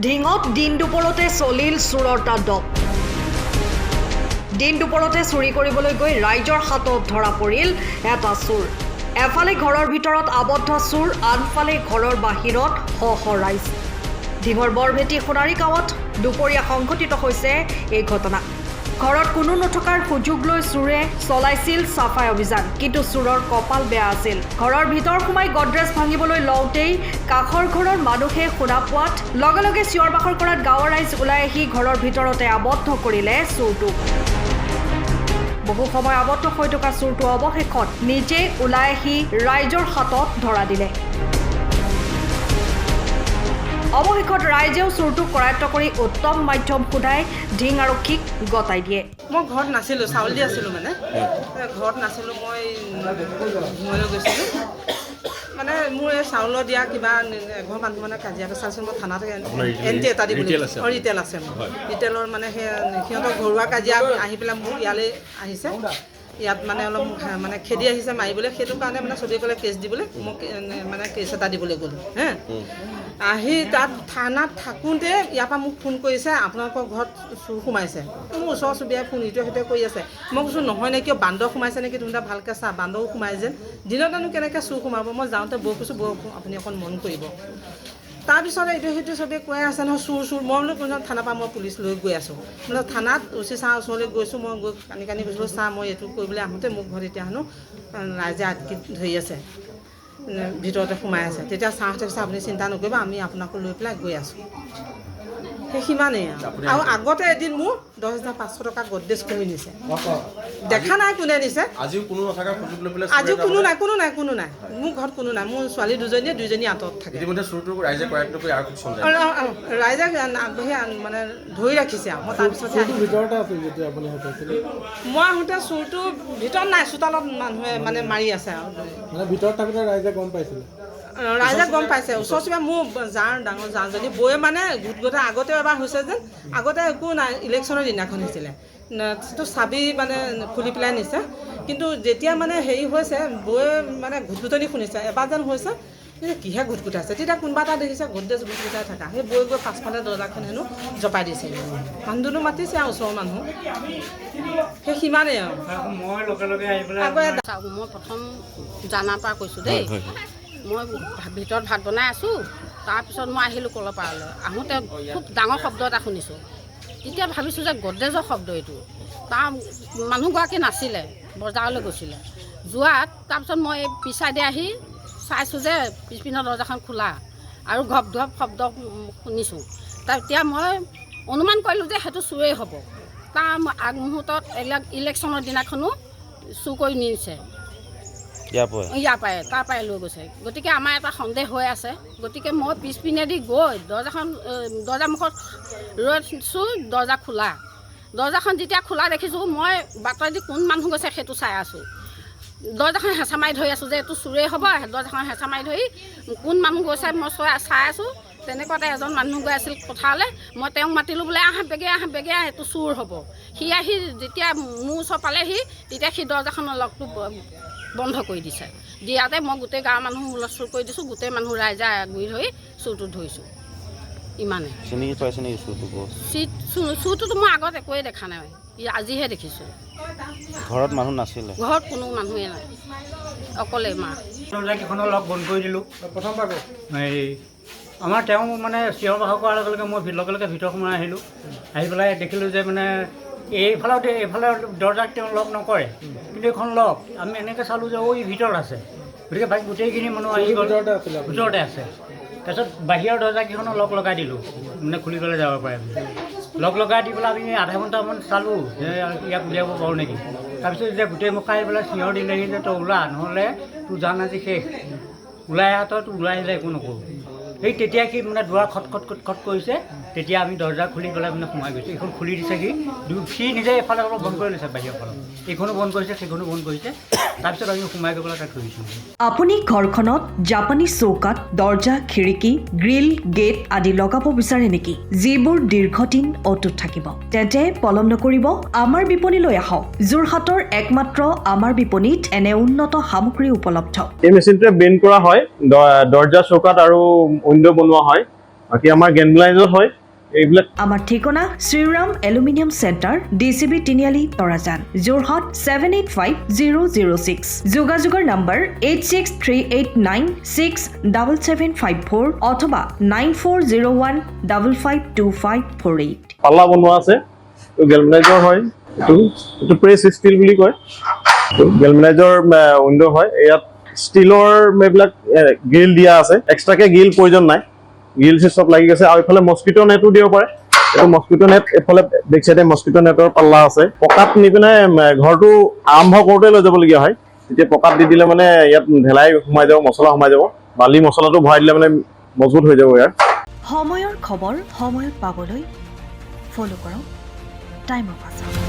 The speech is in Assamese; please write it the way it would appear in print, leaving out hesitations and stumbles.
ঢিঙত দিন দুপৰতে চলিল চোৰৰ তাণ্ডৱ। দিন দুপৰতে চুৰি কৰিবলৈ গৈ ৰাইজৰ হাতত ধৰা পৰিল এটা চোৰ। এফালে ঘৰৰ ভিতৰত আবদ্ধ চোৰ, আনফালে ঘৰৰ বাহিৰত শ ৰাইজ। ঢিঙৰ বৰভেটি সোণাৰী গাঁৱত দুপৰীয়া সংঘটিত হৈছে এই ঘটনা। ঘৰত কোনো নথকাৰ সুযোগ লৈ চোৰে চলাইছিল চাফাই অভিযান, কিন্তু চোৰৰ কপাল বেয়া আছিল। ঘৰৰ ভিতৰ সোমাই গডৰেজ ভাঙিবলৈ লওঁতেই কাষৰ ঘৰৰ মানুহে শুনা পোৱাত লগে লগে চিঞৰ বাখৰ কৰাত গাঁৱৰ ৰাইজ ওলাই আহি ঘৰৰ ভিতৰতে আবদ্ধ কৰিলে চোৰটোক। বহু সময় আবদ্ধ হৈ থকা চোৰটো অৱশেষত নিজে ওলাই আহি ৰাইজৰ হাতত ধৰা দিলে। অৱশেষত ৰাইজেও চোৰটোক কৰায়ত্ব কৰি উত্তম মাধ্যম সোধাই ঢিং আৰক্ষীক গতাই দিয়ে। মই ঘৰত নাছিলোঁ, চাউল দি আছিলোঁ মানে ঘৰত নাছিলোঁ। মই ঘৰলৈ গৈছিলোঁ মানে মোৰ এই চাউলৰ দিয়া কিবা এঘৰ মানুহ মানে কাজিয়া পেচাইছিল। মই থানাতে এণ্টি এটা দিবলৈ ৰিটেইল আছে মোৰ ৰিটেইলৰ মানে সেই সিহঁতৰ ঘৰুৱা কাজিয়া আহি পেলাই মোক ইয়ালৈ আহিছে। ইয়াত মানে অলপ মানে খেদি আহিছে মাৰিবলৈ, সেইটো কাৰণে মানে চবেই ক'লে কেছ দিবলৈ, মোক মানে কেছ এটা দিবলৈ গ'লোঁ হে। আহি তাত থানাত থাকোঁতে ইয়াৰ পৰা মোক ফোন কৰিছে, আপোনালোকৰ ঘৰত চোৰ সোমাইছে। মোৰ ওচৰ চুবুৰীয়াই ফোন ইটোৱে সিটোৱে কৰি আছে। মই কৈছোঁ নহয় নে, কিয় বান্দৰ সোমাইছে নেকি, তুমি ভালকৈ চা, বান্দৰো সোমাই যেন। দিনতনো কেনেকৈ চোৰ সোমাব। মই যাওঁতে বৌ কৈছোঁ, বৌ আপুনি অকণ মন কৰিব। তাৰপিছতে ইটো সিটো চবেই কৈ আছে নহয় চোৰ চোৰ। মই বোলো কৈছোঁ থানাৰ পৰা মই পুলিচ লৈ গৈ আছোঁ। বোলে থানাত অচি ছাৰ ওচৰলৈ গৈছোঁ। মই গৈ কানি গৈছিলোঁ, ছাৰ মই এইটো কৰিবলৈ আহোঁতে মোক ঘৰত এতিয়া হেনো ৰাইজে আটকি ধৰি আছে, ভিতৰতে সোমাই আছে। তেতিয়া ছাৰহঁতে কৈছে আপুনি চিন্তা নকৰিব, আমি আপোনাকো লৈ পেলাই গৈ আছোঁ। সেই সিমানেই আৰু আগতে এদিন মোৰ 10,500 টকা গডৰেজ কৰি নিছে। দেখা নাই কোনে নিছে, আজিও কোনো নাই মোৰ ঘৰত কোনো নাই। মোৰ ছোৱালী দুজনী আঁতৰত থাকে। ৰাইজে আগবাঢ়ি মানে ধৰি ৰাখিছে আৰু। মই তাৰপিছত মই আহোঁতে চোৰটো ভিতৰত নাই, চোতালত মানুহে মানে মাৰি আছে আৰু ভিতৰত থাকোঁতে ৰাইজে গম পাইছিলে। ৰাইজে গম পাইছে। ওচৰ চুবুৰীয়া মোৰ ডাঙৰ জাজনী বৌয়ে মানে গোটে আগতে এবাৰ হৈছে যেন, আগতে একো নাই, ইলেকশ্যনৰ দিনাখন হৈছিলে। সেইটো চাবি মানে খুলি পেলাই নিছে, কিন্তু যেতিয়া মানে হেৰি হৈছে বৌয়ে মানে ঘুটঘুটনি শুনিছে এবাৰ যেন হৈছে, কিহে ঘুটঘুটাইছে। তেতিয়া কোনোবা এটা দেখিছে গডৰেজ ঘুটঘুটাই থকা, সেই বৈ গৈ পাছফালে দৰ্জাখন হেনো জপাই দিছে। মানুহজনো মাতিছে আৰু ওচৰৰ মানুহ, সেই সিমানেই আৰু। মই লগে লগে আহি পেলাই মই প্ৰথম জানাৰ পৰা কৈছোঁ দেই, মই ভিতৰত ভাত বনাই আছোঁ। তাৰপিছত মই আহিলোঁ কলৰ পাৰলৈ। আহোঁতে খুব ডাঙৰ শব্দ এটা শুনিছোঁ। তেতিয়া ভাবিছোঁ যে গডৰেজৰ শব্দ এইটো। তাৰ মানুহগৰাকী নাছিলে, বজাৰলৈ গৈছিলে। যোৱাত তাৰপিছত মই পিছাইডে আহি চাইছোঁ যে পিছপিনৰ দৰ্জাখন খোলা আৰু ঘপ ধপ শব্দ শুনিছোঁ। তেতিয়া মই অনুমান কৰিলোঁ যে সেইটো চোৰেই হ'ব। তাৰ আগমুহূৰ্তত ইলেকশ্যনৰ দিনাখনো চুৰ কৰি নিছে ইয়াৰ পৰাই, তাৰ পৰাই লৈ গৈছে। গতিকে আমাৰ এটা সন্দেহ হৈ আছে। গতিকে মই পিছপিনেদি গৈ দৰ্জা মুখত ৰৈছোঁ, দৰ্জা খোলা। দৰ্জাখন যেতিয়া খোলা দেখিছোঁ, মই বাটেদি কোন মানুহ গৈছে সেইটো চাই আছোঁ। দৰ্জাখন হেঁচা মাৰি ধৰি আছোঁ যে এইটো চোৰেই হ'ব। দৰ্জাখন হেঁচা মাৰি ধৰি কোন মানুহ গৈছে মই চাই আছোঁ। তেনেকুৱাতে এজন মানুহ গৈ আছিল পথাৰলৈ। মই তেওঁক মাতিলোঁ, বোলে আহ বেগে এইটো চোৰ হ'ব। সি আহি যেতিয়া মোৰ ওচৰ পালেহি, তেতিয়া সি দৰ্জাখনৰ লগটো বন্ধ কৰি দিছে। দিয়াতে মই গোটেই গাঁৱৰ মানুহ হুলস্থুল কৰি দিছোঁ। গোটেই মানুহ ৰাইজে গুৰি ধৰি চোৰটো ধৰিছোঁ। ইমানে। চোৰটোতো মই আগত একোৱেই দেখা নাই, আজিহে দেখিছোঁ। ঘৰত মানুহ নাছিলে? ঘৰত কোনো মানুহেই নাই, অকলে মা। দৰ্জাকেইখনৰ লগ বন্ধ কৰি দিলোঁ প্ৰথম পাব এই আমাৰ। তেওঁ মানে চিঞৰ বাখৰ কৰাৰ লগে লগে মই লগে লগে ভিতৰ সোমাই আহিলোঁ। আহি পেলাই দেখিলোঁ যে মানে এইফালে দৰ্জাক তেওঁ লগ নকৰে, কিন্তু এইখন লগ। আমি এনেকৈ চালোঁ যে ভিতৰত আছে। গতিকে গোটেইখিনি মানুহ আহি ভিতৰতে আছে। তাৰপিছত বাহিৰৰ দৰ্জাকেইখনৰ লগ লগাই দিলোঁ, মানে খুলি পেলাই যাব পাৰে। লগ লগাই দি পেলাই আমি আধা ঘণ্টামান চালোঁ যে ইয়াক উলিয়াব পাৰোঁ নেকি। তাৰপিছত যেতিয়া গোটেই মুখা আহি পেলাই চিঞৰ দিলেহি যে তই ওলা, নহ'লে তোৰ জান আজি শেষ। ওলাই আহ, তই ওলাই আহিলে একো নকৰোঁ। সেই তেতিয়া সি মানে দুৱাৰ খট কৰিছে। তেতিয়া আমি দৰ্জা খুলি পেলাই মানে সোমাই গৈছোঁ। এইখন খুলি দিছে সি নিজে এফালে অলপ বন্ধ কৰি লৈছে, বাহিৰৰ ফালত এইখনো বন্ধ কৰিছে, সেইখনো বন্ধ কৰিছে। তাৰপিছত আমি সোমাই গৈ পেলাই তাক ধৰিছোঁ। আপুনি ঘৰখনত জাপানী চৌকাত দৰ্জা, খিৰিকী, গ্ৰিল, গেট আদি লগাব বিচাৰে নেকি, যিবোৰ দীৰ্ঘদিন অটুট থাকিব? তেন্তে পলম নকৰিব, আমাৰ বিপণীলৈ আহক। যোৰহাটৰ একমাত্ৰ আমাৰ বিপণীত এনে উন্নত সামগ্ৰী উপলব্ধ। এই মেচিনটোৱে বেণ্ড কৰা হয়, দৰ্জা চৌকাত আৰু উইণ্ডো বনোৱা হয়। বাকী আমাৰ গেলভেনাইজৰ হয় এইবিলাক আমাৰ ঠিকনা শ্ৰীৰাম এলুমিনিয়াম চেণ্টাৰ ডিচিবি তিনিআলি তৰাজান যোৰহাট 785006 যোগাযোগৰ নম্বৰ 8638967754 অথবা 9401552548 পাল্লা বনোৱা আছে এইটো গেলভেনাইজৰ হয় এইটো প্ৰেছ ষ্টীল বুলি কয় গেলভেনাইজৰ উইণ্ড' হয় ইয়াত ষ্টীলৰ এইবিলাক গ্ৰিল দিয়া আছে এক্সট্ৰাকে গ্ৰিল প্ৰয়োজন নাই গ্ৰিল চব লাগি গৈছে আৰু এইফালে মস্কিটো নেটো দিব পাৰে এইটো মস্কিটো নেট এইফালে বেক চাইডে মস্কিটো নেটৰ পাল্লা আছে পকাত নি পিনে ঘৰটো আৰম্ভ কৰোঁতে লৈ যাবলগীয়া হয় তেতিয়া পকাত দি দিলে মানে ইয়াত ঢেলাই সোমাই যাব মছলা সোমাই যাব বালি মছলাটো ভৰাই দিলে মানে মজবুত হৈ যাব ইয়াৰ সময়ৰ খবৰ সময়ত পাবলৈ ফ'ল' কৰক টাইম অফ আছাম